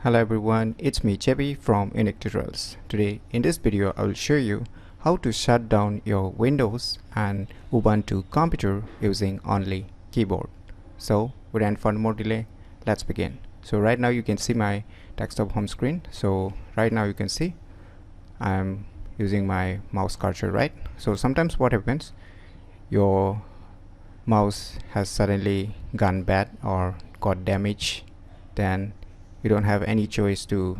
Hello everyone, it's me JB from UniqueTutorials. Today in this video I will show you how to shut down your Windows and Ubuntu computer using only keyboard. So without further more delay, let's begin. So right now you can see my desktop home screen. So right now you can see I'm using my mouse cursor, right? So sometimes what happens, your mouse has suddenly gone bad or got damaged, then you don't have any choice to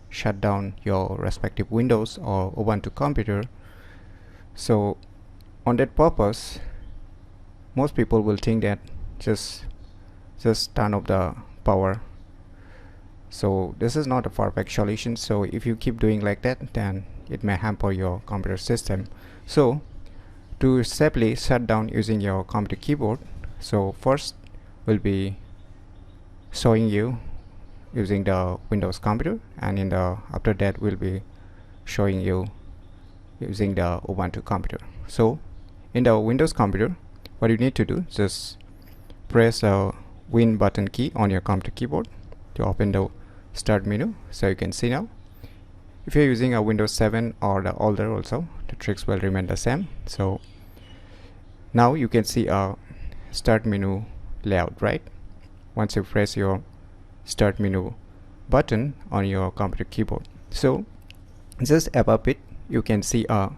shut down your respective Windows or Ubuntu computer. So on that purpose, most people will think that just turn off the power. So this is not a perfect solution. So if you keep doing like that, then it may hamper your computer system. So to safely shut down using your computer keyboard, so first we'll be showing you using the Windows computer, and after that we'll be showing you using the Ubuntu computer. So in the Windows computer, what you need to do, just press the Win button key on your computer keyboard to open the start menu. So you can see now, if you're using a Windows 7 or the older also, the tricks will remain the same. So now you can see a start menu layout, right? Once you press your start menu button on your computer keyboard, so just above it you can see a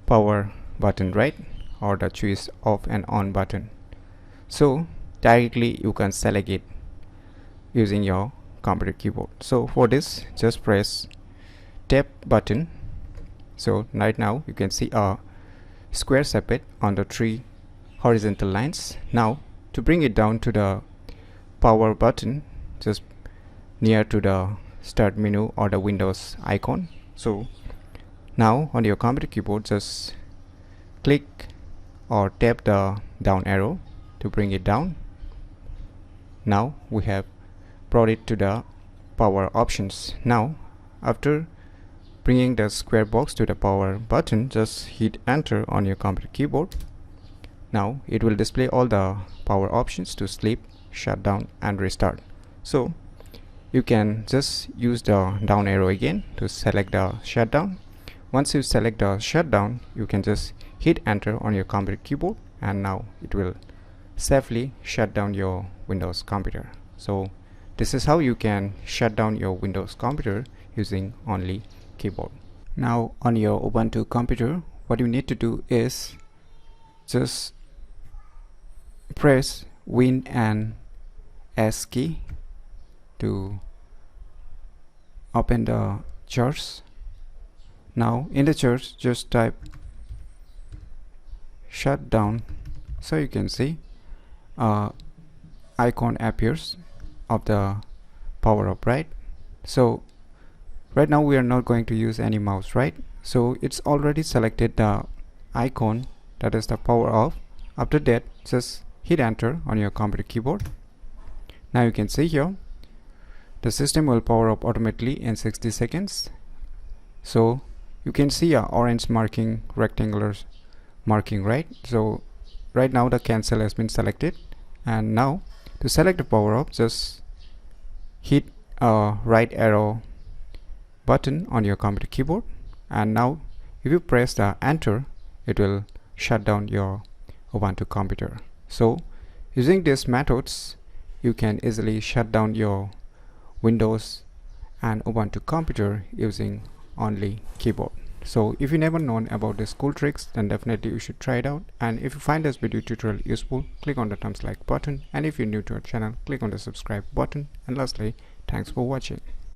power button, right, or the choose off and on button. So directly you can select it using your computer keyboard. So for this, just press tab button. So right now you can see a square separate on the three horizontal lines. Now to bring it down to the power button, just near to the start menu or the Windows icon. So now on your computer keyboard, just click or tap the down arrow to bring it down. Now we have brought it to the power options. Now after bringing the square box to the power button, just hit enter on your computer keyboard. Now it will display all the power options to sleep, shut down and restart. So you can just use the down arrow again to select the shutdown. Once you select the shutdown, you can just hit enter on your computer keyboard, and now it will safely shut down your Windows computer. So this is how you can shut down your Windows computer using only keyboard. Now on your Ubuntu computer, what you need to do is just press Win and S key to open the chart. Now in the chart, just type shutdown. So you can see icon appears of the power up, right? So right now we are not going to use any mouse, right? So it's already selected the icon, that is the power off. After that, just hit enter on your computer keyboard. Now you can see here the system will power up automatically in 60 seconds. So you can see a orange marking, rectangular marking, right? So right now the cancel has been selected, and now to select the power up, just hit a right arrow button on your computer keyboard, and now if you press the enter, it will shut down your Ubuntu computer. So using these methods, you can easily shut down your Windows and Ubuntu computer using only keyboard. So if you never known about these cool tricks, then definitely you should try it out. And if you find this video tutorial useful, click on the thumbs like button, and if you're new to our channel, click on the subscribe button. And lastly, thanks for watching.